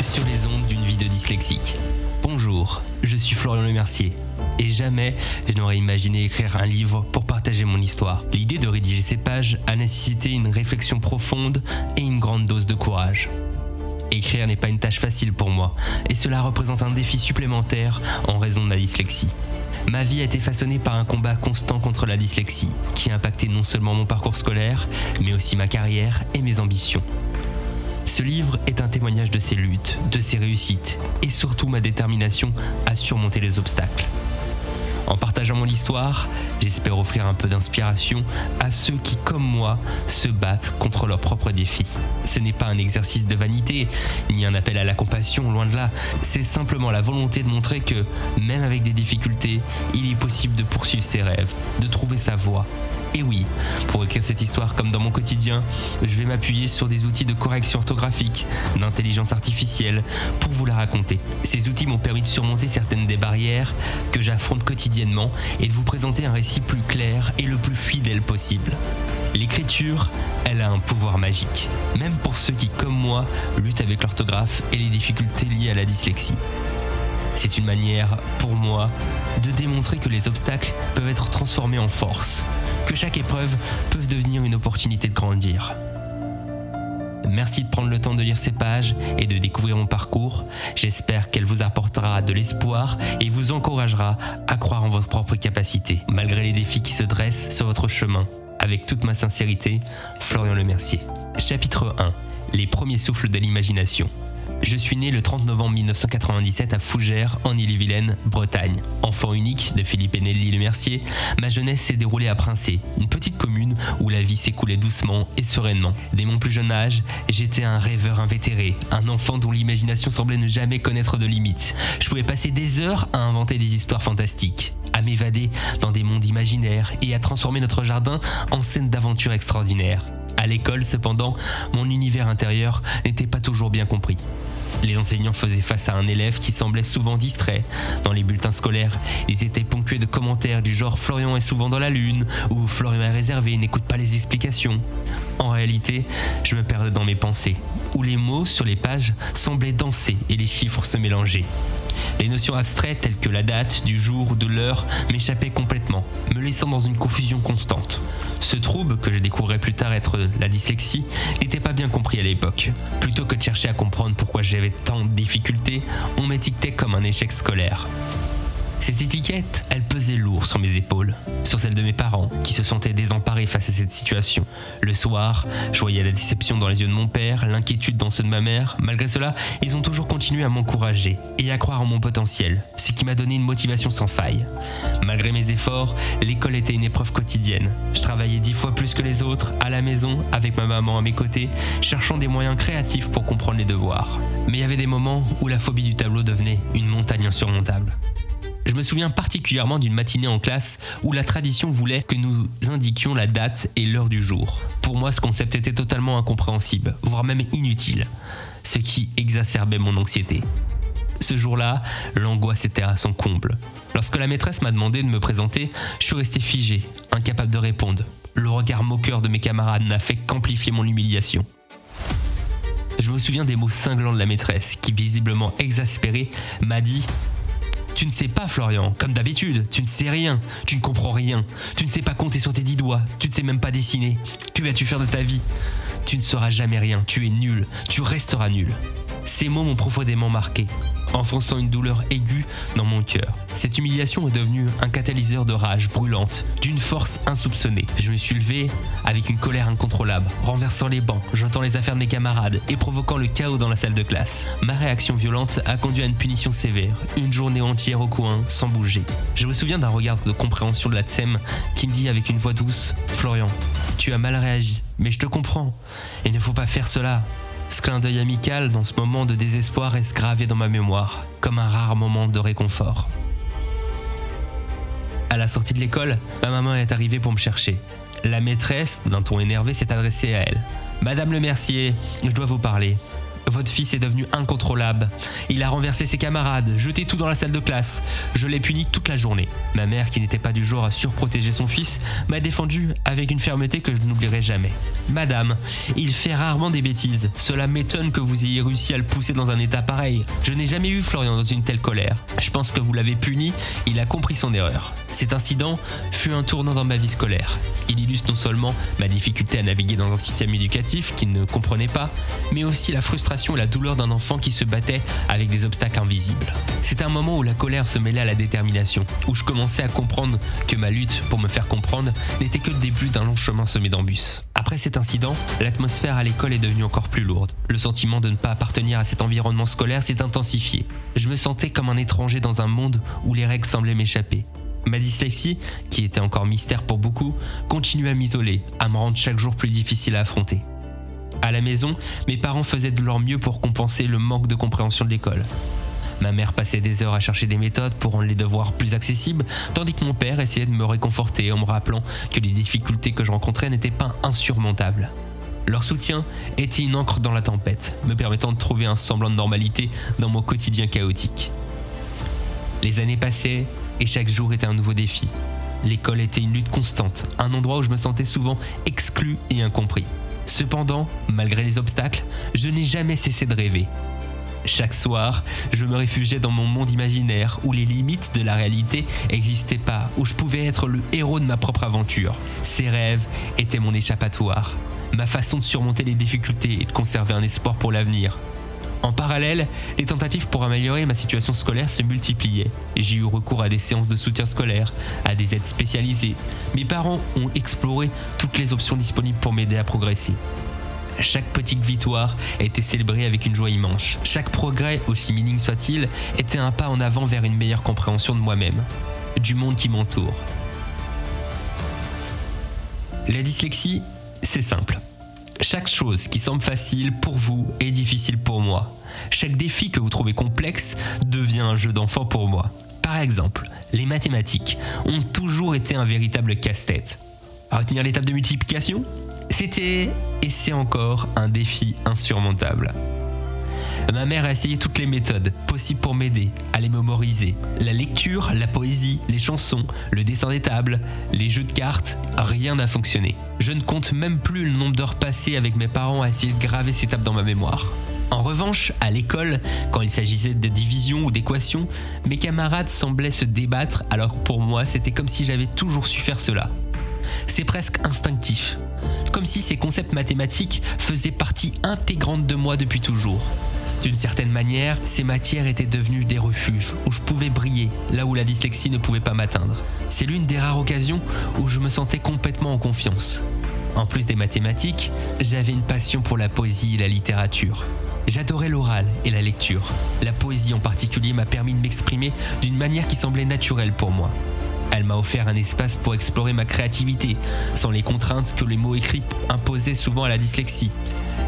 sur les ondes d'une vie de dyslexique. Bonjour, je suis Florian Lemercier et jamais je n'aurais imaginé écrire un livre pour partager mon histoire. L'idée de rédiger ces pages a nécessité une réflexion profonde et une grande dose de courage. Écrire n'est pas une tâche facile pour moi et cela représente un défi supplémentaire en raison de ma dyslexie. Ma vie a été façonnée par un combat constant contre la dyslexie qui a impacté non seulement mon parcours scolaire mais aussi ma carrière et mes ambitions. Ce livre est un témoignage de ces luttes, de ces réussites et surtout ma détermination à surmonter les obstacles. En partageant mon histoire, j'espère offrir un peu d'inspiration à ceux qui, comme moi, se battent contre leurs propres défis. Ce n'est pas un exercice de vanité, ni un appel à la compassion, loin de là. C'est simplement la volonté de montrer que, même avec des difficultés, il est possible de poursuivre ses rêves, de trouver sa voie. Et oui, pour écrire cette histoire comme dans mon quotidien, je vais m'appuyer sur des outils de correction orthographique, d'intelligence artificielle, pour vous la raconter. Ces outils m'ont permis de surmonter certaines des barrières que j'affronte quotidiennement et de vous présenter un récit plus clair et le plus fidèle possible. L'écriture, elle a un pouvoir magique, même pour ceux qui, comme moi, luttent avec l'orthographe et les difficultés liées à la dyslexie. C'est une manière, pour moi, de démontrer que les obstacles peuvent être transformés en force, que chaque épreuve peut devenir une opportunité de grandir. Merci de prendre le temps de lire ces pages et de découvrir mon parcours. J'espère qu'elle vous apportera de l'espoir et vous encouragera à croire en votre propre capacité, malgré les défis qui se dressent sur votre chemin. Avec toute ma sincérité, Florian Lemercier. Chapitre 1. Les premiers souffles de l'imagination. Je suis né le 30 novembre 1997 à Fougères, en Ille-et-Vilaine, Bretagne. Enfant unique de Philippe et Nelly Lemercier, ma jeunesse s'est déroulée à Princé, une petite commune où la vie s'écoulait doucement et sereinement. Dès mon plus jeune âge, j'étais un rêveur invétéré, un enfant dont l'imagination semblait ne jamais connaître de limites. Je pouvais passer des heures à inventer des histoires fantastiques, à m'évader dans des mondes imaginaires et à transformer notre jardin en scène d'aventures extraordinaires. À l'école, cependant, mon univers intérieur n'était pas toujours bien compris. Les enseignants faisaient face à un élève qui semblait souvent distrait. Dans les bulletins scolaires, ils étaient ponctués de commentaires du genre « Florian est souvent dans la lune » ou « Florian est réservé et n'écoute pas les explications ». En réalité, je me perdais dans mes pensées, où les mots sur les pages semblaient danser et les chiffres se mélangeaient. Les notions abstraites telles que la date, du jour ou de l'heure m'échappaient complètement, me laissant dans une confusion constante. Ce trouble, que je découvrais plus tard être la dyslexie, n'était pas bien compris à l'époque. Plutôt que de chercher à comprendre pourquoi j'avais tant de difficultés, on m'étiquetait comme un échec scolaire. Cette étiquette, elle pesait lourd sur mes épaules, sur celles de mes parents, qui se sentaient désemparés face à cette situation. Le soir, je voyais la déception dans les yeux de mon père, l'inquiétude dans ceux de ma mère. Malgré cela, ils ont toujours continué à m'encourager et à croire en mon potentiel, ce qui m'a donné une motivation sans faille. Malgré mes efforts, l'école était une épreuve quotidienne. Je travaillais 10 fois plus que les autres, à la maison, avec ma maman à mes côtés, cherchant des moyens créatifs pour comprendre les devoirs. Mais il y avait des moments où la phobie du tableau devenait une montagne insurmontable. Je me souviens particulièrement d'une matinée en classe où la tradition voulait que nous indiquions la date et l'heure du jour. Pour moi, ce concept était totalement incompréhensible, voire même inutile, ce qui exacerbait mon anxiété. Ce jour-là, l'angoisse était à son comble. Lorsque la maîtresse m'a demandé de me présenter, je suis resté figé, incapable de répondre. Le regard moqueur de mes camarades n'a fait qu'amplifier mon humiliation. Je me souviens des mots cinglants de la maîtresse qui, visiblement exaspérée, m'a dit « Tu ne sais pas, Florian, comme d'habitude, tu ne sais rien, tu ne comprends rien, tu ne sais pas compter sur tes 10 doigts, tu ne sais même pas dessiner. Que vas-tu faire de ta vie ? Tu ne sauras jamais rien, tu es nul, tu resteras nul. » Ces mots m'ont profondément marqué, enfonçant une douleur aiguë dans mon cœur. Cette humiliation est devenue un catalyseur de rage brûlante, d'une force insoupçonnée. Je me suis levé avec une colère incontrôlable, renversant les bancs, jetant les affaires de mes camarades et provoquant le chaos dans la salle de classe. Ma réaction violente a conduit à une punition sévère, une journée entière au coin, sans bouger. Je me souviens d'un regard de compréhension de la TSEM qui me dit avec une voix douce « Florian, tu as mal réagi, mais je te comprends, il ne faut pas faire cela. » Ce clin d'œil amical dans ce moment de désespoir reste gravé dans ma mémoire, comme un rare moment de réconfort. À la sortie de l'école, ma maman est arrivée pour me chercher. La maîtresse, d'un ton énervé, s'est adressée à elle. « Madame Lemercier, je dois vous parler. » Votre fils est devenu incontrôlable. Il a renversé ses camarades, jeté tout dans la salle de classe. Je l'ai puni toute la journée. Ma mère, qui n'était pas du genre à surprotéger son fils, m'a défendu avec une fermeté que je n'oublierai jamais. Madame, il fait rarement des bêtises. Cela m'étonne que vous ayez réussi à le pousser dans un état pareil. Je n'ai jamais vu Florian dans une telle colère. Je pense que vous l'avez puni, il a compris son erreur. Cet incident fut un tournant dans ma vie scolaire. Il illustre non seulement ma difficulté à naviguer dans un système éducatif qui ne comprenait pas, mais aussi la frustration et la douleur d'un enfant qui se battait avec des obstacles invisibles. C'est un moment où la colère se mêlait à la détermination, où je commençais à comprendre que ma lutte pour me faire comprendre n'était que le début d'un long chemin semé d'embûches. Après cet incident, l'atmosphère à l'école est devenue encore plus lourde. Le sentiment de ne pas appartenir à cet environnement scolaire s'est intensifié. Je me sentais comme un étranger dans un monde où les règles semblaient m'échapper. Ma dyslexie, qui était encore mystère pour beaucoup, continuait à m'isoler, à me rendre chaque jour plus difficile à affronter. À la maison, mes parents faisaient de leur mieux pour compenser le manque de compréhension de l'école. Ma mère passait des heures à chercher des méthodes pour rendre les devoirs plus accessibles, tandis que mon père essayait de me réconforter en me rappelant que les difficultés que je rencontrais n'étaient pas insurmontables. Leur soutien était une encre dans la tempête, me permettant de trouver un semblant de normalité dans mon quotidien chaotique. Les années passaient et chaque jour était un nouveau défi. L'école était une lutte constante, un endroit où je me sentais souvent exclu et incompris. Cependant, malgré les obstacles, je n'ai jamais cessé de rêver. Chaque soir, je me réfugiais dans mon monde imaginaire où les limites de la réalité n'existaient pas, où je pouvais être le héros de ma propre aventure. Ces rêves étaient mon échappatoire, ma façon de surmonter les difficultés et de conserver un espoir pour l'avenir. En parallèle, les tentatives pour améliorer ma situation scolaire se multipliaient. J'ai eu recours à des séances de soutien scolaire, à des aides spécialisées. Mes parents ont exploré toutes les options disponibles pour m'aider à progresser. Chaque petite victoire était célébrée avec une joie immense. Chaque progrès, aussi minime soit-il, était un pas en avant vers une meilleure compréhension de moi-même, du monde qui m'entoure. La dyslexie, c'est simple. Chaque chose qui semble facile pour vous est difficile pour moi. Chaque défi que vous trouvez complexe devient un jeu d'enfant pour moi. Par exemple, les mathématiques ont toujours été un véritable casse-tête. Retenir les tables de multiplication ? C'était, et c'est encore, un défi insurmontable. Ma mère a essayé toutes les méthodes possibles pour m'aider à les mémoriser. La lecture, la poésie, les chansons, le dessin des tables, les jeux de cartes, rien n'a fonctionné. Je ne compte même plus le nombre d'heures passées avec mes parents à essayer de graver ces tables dans ma mémoire. En revanche, à l'école, quand il s'agissait de division ou d'équation, mes camarades semblaient se débattre alors que pour moi, c'était comme si j'avais toujours su faire cela. C'est presque instinctif, comme si ces concepts mathématiques faisaient partie intégrante de moi depuis toujours. D'une certaine manière, ces matières étaient devenues des refuges où je pouvais briller, là où la dyslexie ne pouvait pas m'atteindre. C'est l'une des rares occasions où je me sentais complètement en confiance. En plus des mathématiques, j'avais une passion pour la poésie et la littérature. J'adorais l'oral et la lecture. La poésie en particulier m'a permis de m'exprimer d'une manière qui semblait naturelle pour moi. Elle m'a offert un espace pour explorer ma créativité, sans les contraintes que les mots écrits imposaient souvent à la dyslexie.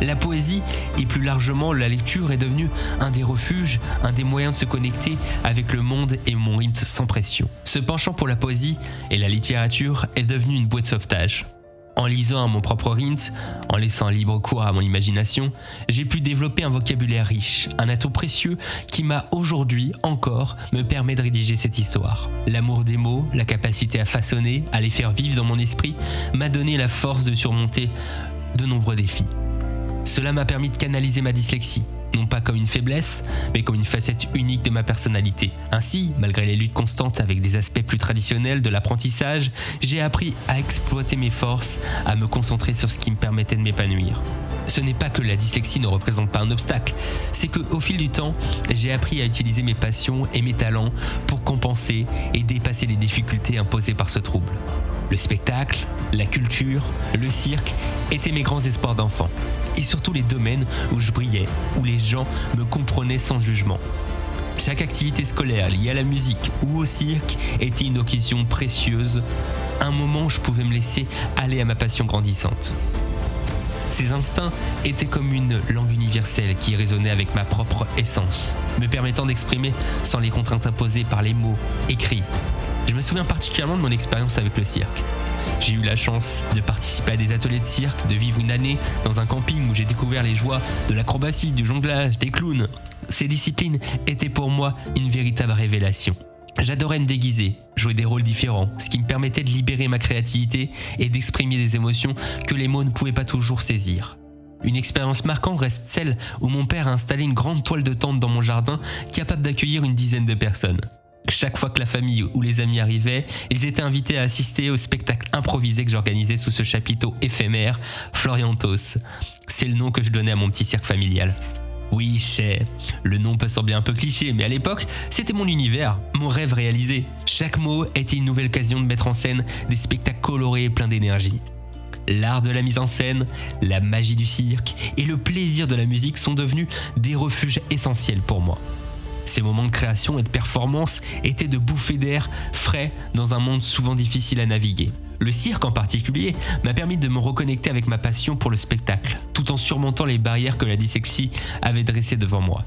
La poésie et plus largement la lecture est devenue un des refuges, un des moyens de se connecter avec le monde et mon rythme sans pression. Ce penchant pour la poésie et la littérature est devenu une bouée de sauvetage. En lisant à mon propre rythme, en laissant libre cours à mon imagination, j'ai pu développer un vocabulaire riche, un atout précieux qui m'a aujourd'hui encore me permet de rédiger cette histoire. L'amour des mots, la capacité à façonner, à les faire vivre dans mon esprit, m'a donné la force de surmonter de nombreux défis. Cela m'a permis de canaliser ma dyslexie, non pas comme une faiblesse, mais comme une facette unique de ma personnalité. Ainsi, malgré les luttes constantes avec des aspects plus traditionnels de l'apprentissage, j'ai appris à exploiter mes forces, à me concentrer sur ce qui me permettait de m'épanouir. Ce n'est pas que la dyslexie ne représente pas un obstacle, c'est qu'au fil du temps, j'ai appris à utiliser mes passions et mes talents pour compenser et dépasser les difficultés imposées par ce trouble. Le spectacle, la culture, le cirque étaient mes grands espoirs d'enfant. Et surtout les domaines où je brillais, où les gens me comprenaient sans jugement. Chaque activité scolaire liée à la musique ou au cirque était une occasion précieuse, un moment où je pouvais me laisser aller à ma passion grandissante. Ces instincts étaient comme une langue universelle qui résonnait avec ma propre essence, me permettant d'exprimer sans les contraintes imposées par les mots écrits. Je me souviens particulièrement de mon expérience avec le cirque. J'ai eu la chance de participer à des ateliers de cirque, de vivre une année dans un camping où j'ai découvert les joies de l'acrobatie, du jonglage, des clowns. Ces disciplines étaient pour moi une véritable révélation. J'adorais me déguiser, jouer des rôles différents, ce qui me permettait de libérer ma créativité et d'exprimer des émotions que les mots ne pouvaient pas toujours saisir. Une expérience marquante reste celle où mon père a installé une grande toile de tente dans mon jardin capable d'accueillir une dizaine de personnes. Chaque fois que la famille ou les amis arrivaient, ils étaient invités à assister au spectacle improvisé que j'organisais sous ce chapiteau éphémère, Floriantos. C'est le nom que je donnais à mon petit cirque familial. Oui, je sais, le nom peut sembler un peu cliché, mais à l'époque, c'était mon univers, mon rêve réalisé. Chaque mot était une nouvelle occasion de mettre en scène des spectacles colorés et pleins d'énergie. L'art de la mise en scène, la magie du cirque et le plaisir de la musique sont devenus des refuges essentiels pour moi. Ces moments de création et de performance étaient de bouffées d'air frais dans un monde souvent difficile à naviguer. Le cirque en particulier m'a permis de me reconnecter avec ma passion pour le spectacle, tout en surmontant les barrières que la dyslexie avait dressées devant moi.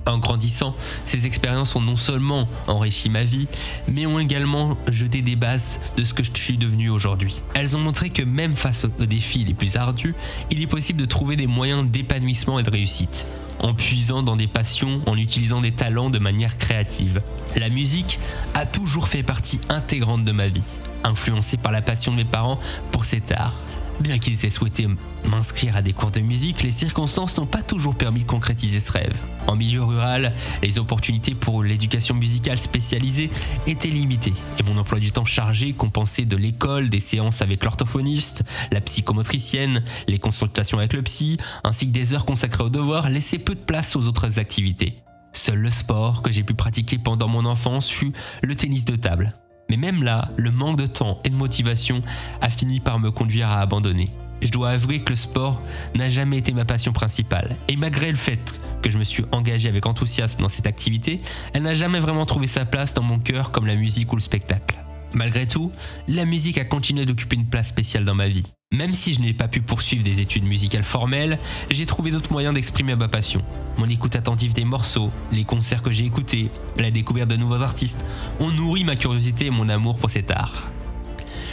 En grandissant, ces expériences ont non seulement enrichi ma vie, mais ont également jeté des bases de ce que je suis devenu aujourd'hui. Elles ont montré que même face aux défis les plus ardus, il est possible de trouver des moyens d'épanouissement et de réussite, en puisant dans des passions, en utilisant des talents de manière créative. La musique a toujours fait partie intégrante de ma vie, influencée par la passion de mes parents pour cet art. Bien qu'ils aient souhaité m'inscrire à des cours de musique, les circonstances n'ont pas toujours permis de concrétiser ce rêve. En milieu rural, les opportunités pour l'éducation musicale spécialisée étaient limitées et mon emploi du temps chargé, compensé de l'école, des séances avec l'orthophoniste, la psychomotricienne, les consultations avec le psy, ainsi que des heures consacrées aux devoirs, laissaient peu de place aux autres activités. Seul le sport que j'ai pu pratiquer pendant mon enfance fut le tennis de table. Mais même là, le manque de temps et de motivation a fini par me conduire à abandonner. Je dois avouer que le sport n'a jamais été ma passion principale. Et malgré le fait que je me suis engagé avec enthousiasme dans cette activité, elle n'a jamais vraiment trouvé sa place dans mon cœur comme la musique ou le spectacle. Malgré tout, la musique a continué d'occuper une place spéciale dans ma vie. Même si je n'ai pas pu poursuivre des études musicales formelles, j'ai trouvé d'autres moyens d'exprimer ma passion. Mon écoute attentive des morceaux, les concerts que j'ai écoutés, la découverte de nouveaux artistes ont nourri ma curiosité et mon amour pour cet art.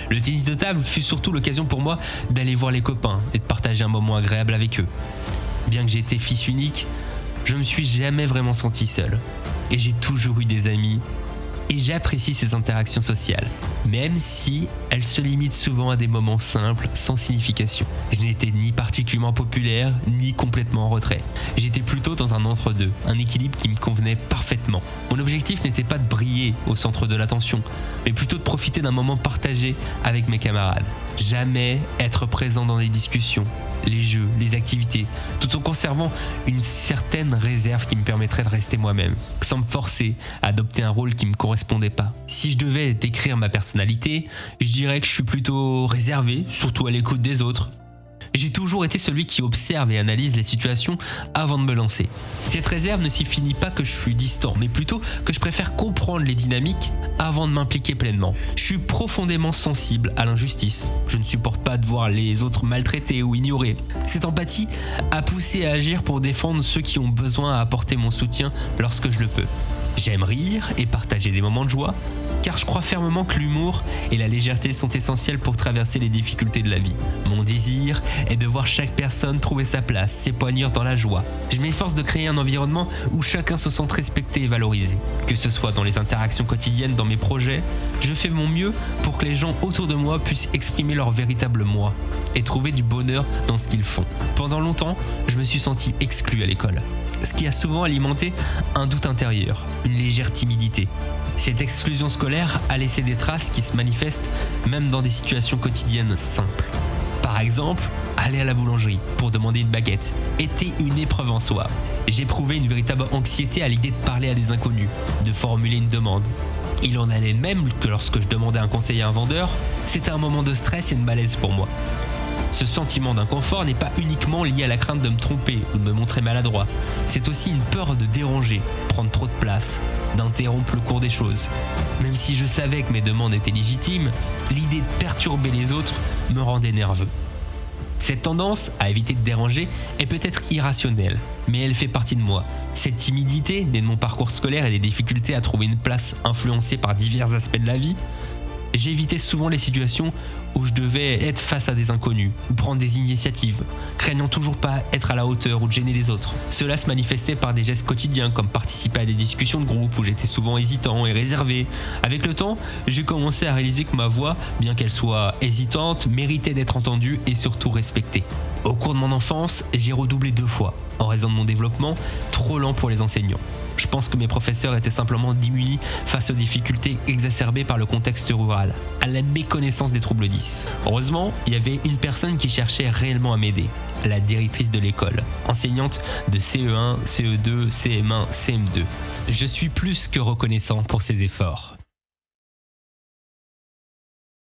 Le tennis de table fut surtout l'occasion pour moi d'aller voir les copains et de partager un moment agréable avec eux. Bien que j'ai été fils unique, je me suis jamais vraiment senti seul. Et j'ai toujours eu des amis. Et j'apprécie ces interactions sociales, même si elles se limitent souvent à des moments simples, sans signification. Je n'étais ni particulièrement populaire, ni complètement en retrait. J'étais plutôt dans un entre-deux, un équilibre qui me convenait parfaitement. Mon objectif n'était pas de briller au centre de l'attention, mais plutôt de profiter d'un moment partagé avec mes camarades. Jamais être présent dans les discussions, les jeux, les activités, tout en conservant une certaine réserve qui me permettrait de rester moi-même, sans me forcer à adopter un rôle qui ne me correspondait pas. Si je devais décrire ma personnalité, je dirais que je suis plutôt réservé, surtout à l'écoute des autres. J'ai toujours été celui qui observe et analyse les situations avant de me lancer. Cette réserve ne signifie pas que je suis distant, mais plutôt que je préfère comprendre les dynamiques avant de m'impliquer pleinement. Je suis profondément sensible à l'injustice. Je ne supporte pas de voir les autres maltraités ou ignorés. Cette empathie a poussé à agir pour défendre ceux qui ont besoin à apporter mon soutien lorsque je le peux. J'aime rire et partager des moments de joie, car je crois fermement que l'humour et la légèreté sont essentiels pour traverser les difficultés de la vie. Mon désir est de voir chaque personne trouver sa place, s'épanouir dans la joie. Je m'efforce de créer un environnement où chacun se sente respecté et valorisé. Que ce soit dans les interactions quotidiennes, dans mes projets, je fais mon mieux pour que les gens autour de moi puissent exprimer leur véritable moi et trouver du bonheur dans ce qu'ils font. Pendant longtemps, je me suis senti exclu à l'école, ce qui a souvent alimenté un doute intérieur, une légère timidité. Cette exclusion scolaire a laissé des traces qui se manifestent même dans des situations quotidiennes simples. Par exemple, aller à la boulangerie pour demander une baguette était une épreuve en soi. J'éprouvais une véritable anxiété à l'idée de parler à des inconnus, de formuler une demande. Il en allait même que lorsque je demandais un conseil à un vendeur, c'était un moment de stress et de malaise pour moi. Ce sentiment d'inconfort n'est pas uniquement lié à la crainte de me tromper ou de me montrer maladroit. C'est aussi une peur de déranger, prendre trop de place, d'interrompre le cours des choses. Même si je savais que mes demandes étaient légitimes, l'idée de perturber les autres me rendait nerveux. Cette tendance à éviter de déranger est peut-être irrationnelle, mais elle fait partie de moi. Cette timidité, née de mon parcours scolaire et des difficultés à trouver une place influencée par divers aspects de la vie, J'évitais souvent les situations où je devais être face à des inconnus ou prendre des initiatives, craignant toujours pas être à la hauteur ou de gêner les autres. Cela se manifestait par des gestes quotidiens comme participer à des discussions de groupe où j'étais souvent hésitant et réservé. Avec le temps, j'ai commencé à réaliser que ma voix, bien qu'elle soit hésitante, méritait d'être entendue et surtout respectée. Au cours de mon enfance, j'ai redoublé 2 fois, en raison de mon développement trop lent pour les enseignants. Je pense que mes professeurs étaient simplement démunis face aux difficultés exacerbées par le contexte rural, à la méconnaissance des troubles 10. Heureusement, il y avait une personne qui cherchait réellement à m'aider, la directrice de l'école, enseignante de CE1, CE2, CM1, CM2. Je suis plus que reconnaissant pour ses efforts.